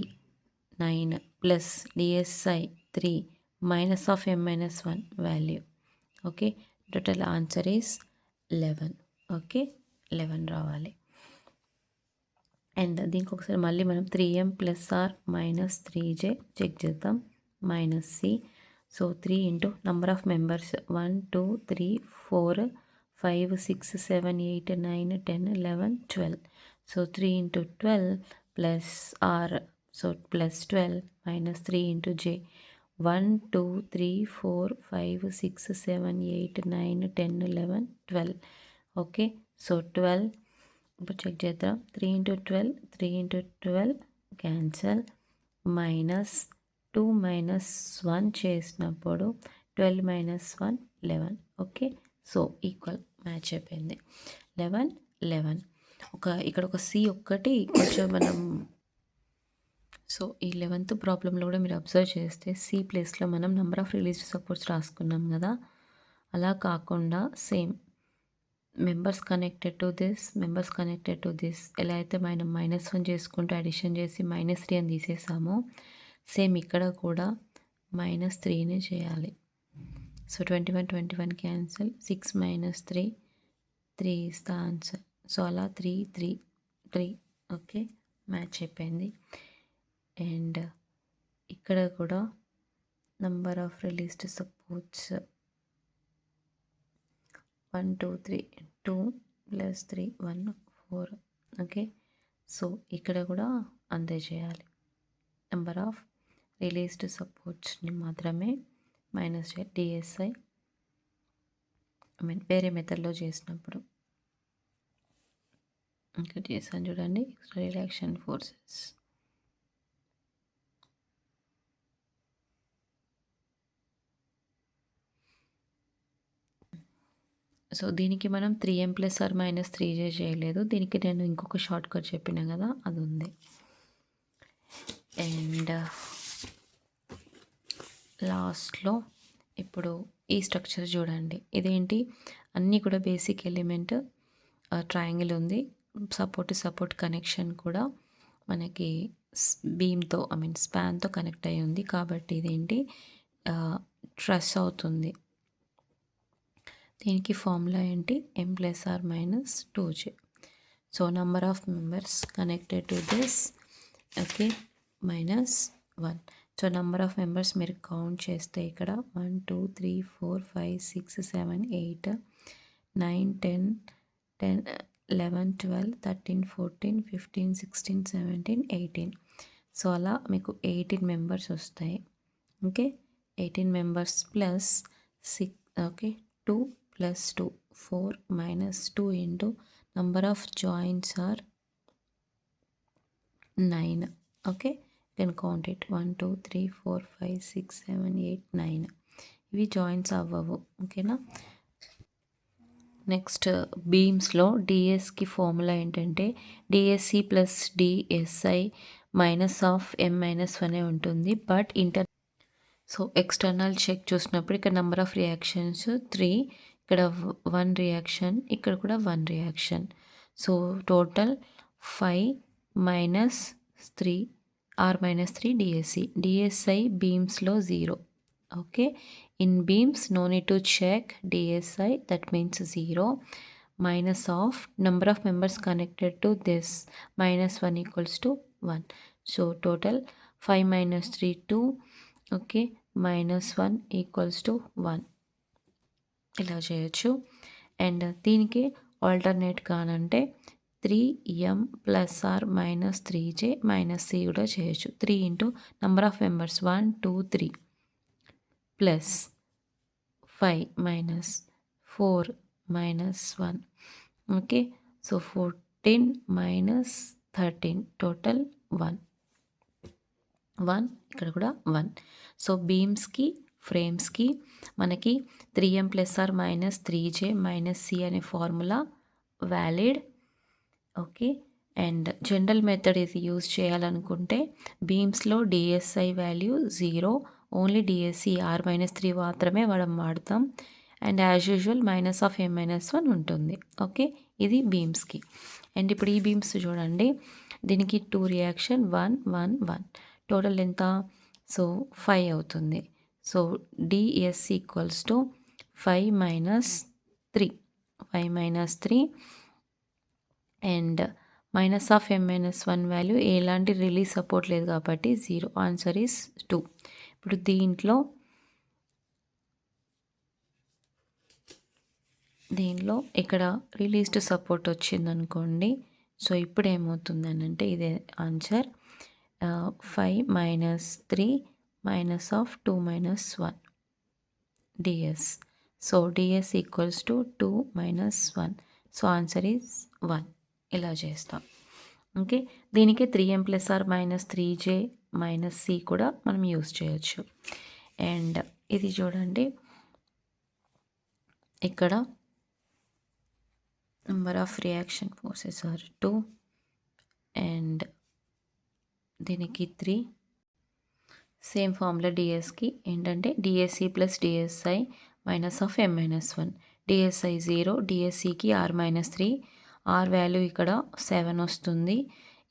9 plus DSI 3 minus of m - 1 value. Okay, total answer is 11. Okay, 11 రావాలి. And దీనికి ఒకసారి మళ్ళీ మనం 3m + r - 3j చెక్ చేద్దాం minus C. So 3 into number of members 1 2 3 4 5 6 7 8 9 10 11 12. So 3 into 12 plus r, so plus 12 minus 3 into j 1 2 3 4 5 6 7 8 9 10 11 12. Okay, so 12 ఇప్పుడు check చేద్దాం. 3 into 12 3 into 12 cancel minus 2 - 1 చేసినప్పుడు 12 - 1 11. Okay, so equal match అయిపోయింది 11 11. ఇక్కడ ఒక C ఒక్కటి కొంచెం మనం సో ఈ 11th ప్రాబ్లంలో కూడా మీరు అబ్జర్వ్ చేస్తే సి ప్లేస్లో మనం నెంబర్ ఆఫ్ రిలీజ్డ్ సపోర్ట్స్ రాసుకున్నాం కదా, అలా కాకుండా same members connected to this members connected to this ఎలా అయితే మనం -1 చేసుకుంటూ అడిషన్ చేసి -3 అని తీసేసామో సేమ్ ఇక్కడ కూడా -3నే చేయాలి. So 21 21 cancel 6 - 3 3 is the answer. So అలా 3 3 3. ఓకే, మ్యాచ్ అయిపోయింది. అండ్ ఇక్కడ కూడా number of released supports 1 2 3 2 plus 3 1 4. Okay, so ఇక్కడ కూడా అంతే చేయాలి. నెంబర్ ఆఫ్ రిలీజ్డ్ సపోర్ట్స్ని మాత్రమే మైనస్ చేయాలి డిఎస్ఐ వేరే మెథడ్లో చేసినప్పుడు. ఇంకా చేసాను చూడండి, ఎక్స్ట్రా రిలాక్షన్ ఫోర్సెస్. సో దీనికి మనం 3m + or - 3j చేయలేదు. దీనికి నేను ఇంకొక షార్ట్ కట్ చెప్పినా కదా, అది ఉంది. అండ్ లాస్ట్లో ఇప్పుడు ఈ స్ట్రక్చర్ చూడండి. ఇదేంటి, అన్నీ కూడా బేసిక్ ఎలిమెంట్ ట్రయాంగిల్ ఉంది. సపోర్ట్ కనెక్షన్ కూడా మనకి బీమ్తో స్పాన్తో కనెక్ట్ అయ్యి ఉంది. కాబట్టి ఇదేంటి, ట్రస్ అవుతుంది. దీనికి ఫార్ములా ఏంటి, m + or - 2j. So number of members connected to this, okay, -1. So number of members మీరు కౌంట్ చేస్తే ఇక్కడ 1 2 3 4 5 6 7 8 9 10 10 11 12 13 14 15 16 17 18. సో అలా మీకు 18 మెంబర్స్ వస్తాయి. Okay, 18 members plus 6, okay, 2 + 2 4 - 2 into number of joints are 9. Okay, can count it 1 2 3 4 5 6 7 8 9. ఇవి joints అవ్వవు. ఓకేనా. Next బీమ్స్లో డిఎస్కి formula ఏంటంటే డిఎస్సి ప్లస్ డిఎస్ఐ -m - 1 ఉంటుంది. బట్ సో ఎక్స్టర్నల్ చెక్ చూసినప్పుడు ఇక్కడ నెంబర్ ఆఫ్ రియాక్షన్స్ 3, ఇక్కడ 1 రియాక్షన్, ఇక్కడ కూడా 1 reaction. So total 5 - 3 r - 3 DSC. DSI బీమ్స్లో 0. Okay, in beams no need to check DSI, that means 0. minus of number of members connected to this -1 = 1. So total 5 - 3 2. Okay, -1 = 1. ఇలా చేయొచ్చు. And దీనికి alternate కానంటే 3m + or - 3j - c కూడా చేయొచ్చు. 3 into number of members 1 2 3 plus 5 - 4 - 1. Okay, so 14 - 13 total 1. ఇక్కడ కూడా 1. So బీమ్స్కి ఫ్రేమ్స్కి మనకి 3m + or - 3j - c అనే formula valid. Okay, and general method ఇది యూజ్ చేయాలనుకుంటే బీమ్స్లో DSI value 0, only DSC r - 3 మాత్రమే వాడతాం. అండ్ యాజ్ యూజువల్ -m - 1 ఉంటుంది. ఓకే, ఇది బీమ్స్కి. అండ్ ఇప్పుడు ఈ బీమ్స్ చూడండి, దీనికి 2 రియాక్షన్ 1 1 1 టోటల్ ఎంత, సో 5 అవుతుంది. So DSC = 5 - 3 and -m - 1 value ఎలాంటి రిలీజ్ సపోర్ట్ లేదు కాబట్టి 0. Answer is 2. ఇప్పుడు దీంట్లో ఇక్కడ రిలీజ్డ్ సపోర్ట్ వచ్చిందనుకోండి. సో ఇప్పుడు ఏమవుతుంది అంటే ఇదే answer, 5 - 3 -2 - 1 ds. So ds = 2 - 1. So answer is 1. ఇలా చేస్తాం. ఓకే, దీనికి 3m + or - 3j - c కూడా మనం యూస్ చేయొచ్చు. అండ్ ఇది చూడండి, ఇక్కడ number of reaction forces are 2 and దీనికి 3. సేమ్ ఫార్ములా డిఎస్కి ఏంటంటే డిఎస్సి + డిఎస్ఐ -m - 1. డిఎస్ఐ 0, డిఎస్సికి r - 3. r వాల్యూ ఇక్కడ 7 వస్తుంది.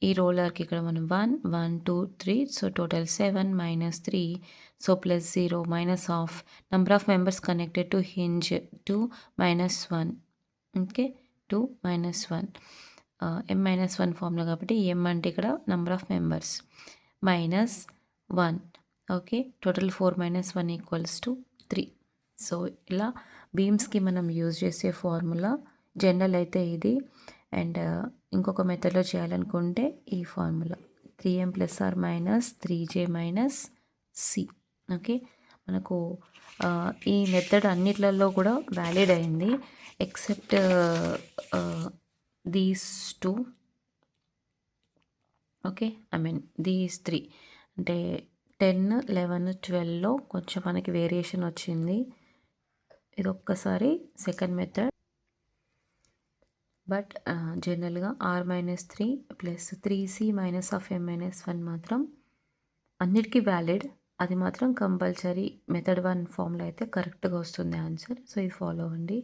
ఈ రోలర్కి ఇక్కడ మనం 1 1 2 3, so total 7 - 3. So +0 - number of members connected to hinge 2 -1. Okay, 2 - 1 m - 1 formula కాబట్టి m అంటే ఇక్కడ number of members -1. Okay. Total 4 minus 1 equals to 3. So ఇలా బీమ్స్కి మనం యూజ్ చేసే ఫార్ములా జనరల్ అయితే ఇది. అండ్ ఇంకొక మెథడ్లో చేయాలనుకుంటే ఈ formula 3m plus R minus 3j minus C. Okay. మనకు ఈ మెథడ్ అన్నిట్లలో కూడా వ్యాలిడ్ అయింది except these 2. Okay. I mean these 3 అంటే 10, 11, 12లో కొంచెం మనకి వేరియేషన్ వచ్చింది. ఇది ఒక్కసారి సెకండ్ మెథడ్. బట్ జనరల్గా r-3 plus 3c minus of m-1 మాత్రం అన్నిటికీ వ్యాలిడ్. అది మాత్రం కంపల్సరీ మెథడ్ 1 ఫామ్లో అయితే కరెక్ట్గా వస్తుంది ఆన్సర్. సో ఇది ఫాలో అవ్వండి.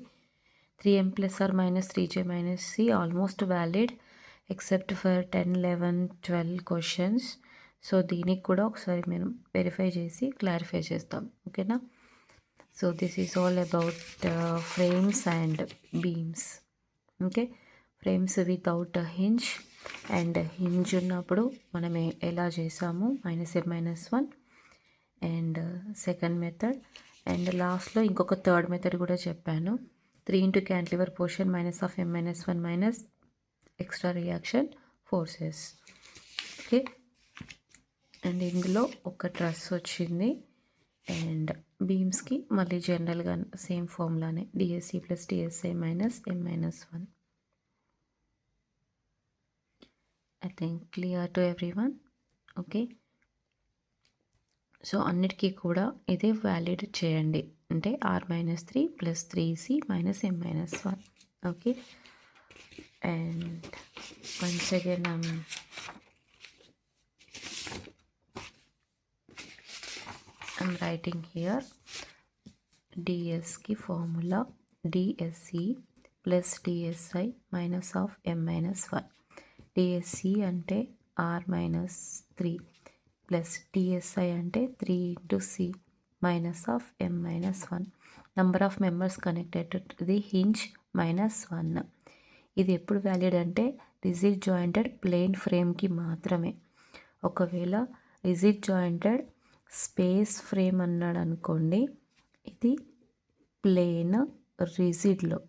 3m plus R minus 3j minus C almost valid except for 10, 11, 12 questions. So దీనికి కూడా ఒకసారి మేము వెరిఫై చేసి క్లారిఫై చేస్తాం. ఓకేనా. So this is all about frames and beams. Okay. Frames without hinge and hinge ఉన్నప్పుడు మనం ఎలా చేసాము -m-1 and second method. And లాస్ట్లో ఇంకొక థర్డ్ మెథడ్ కూడా చెప్పాను. 3 into cantilever portion minus of m-1 minus extra reaction forces. Okay. And ఇందులో ఒక ట్రస్ వచ్చింది. అండ్ బీమ్స్కి మళ్ళీ జనరల్గా సేమ్ ఫార్ములానే DSC plus DSI minus m-1. I think clear to everyone. Okay. So అన్నిటికీ కూడా ఇదే వ్యాలిడ్ చేయండి. అంటే r-3 plus 3c minus m-1. Okay. And once again I'm writing here dsకి formula dsc plus dsI minus of m-1. dsc అంటే r-3 plus dsI అంటే 3 into c minus of m-1. Number of members connected to the hinge -1. ఇది ఎప్పుడు valid అంటే rigid jointed plane ఫ్రేమ్కి మాత్రమే. ఒకవేళ rigid jointed space frame అన్నాడు అనుకోండి, ఇది ప్లేన్ రిజిడ్లో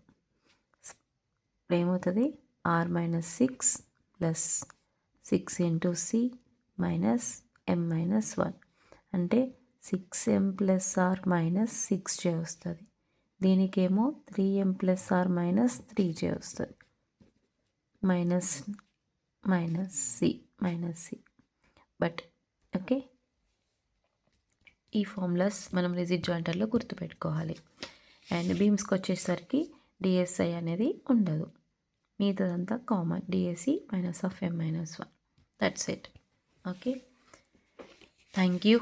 ఏమవుతుంది r-6 plus 6 into c minus m-1 అంటే 6m plus R minus 6j వస్తుంది. దీనికేమో 3m plus R minus 3j వస్తుంది. Minus C. బట్ ఓకే, ఈ ఫార్ములాస్ మనం రిజిడ్ జాయింటర్లో గుర్తుపెట్టుకోవాలి. అండ్ బీమ్స్కి వచ్చేసరికి డిఎస్ఐ అనేది ఉండదు, మిగతాదంతా common DSC minus of m-1. That's it. Okay. Thank you.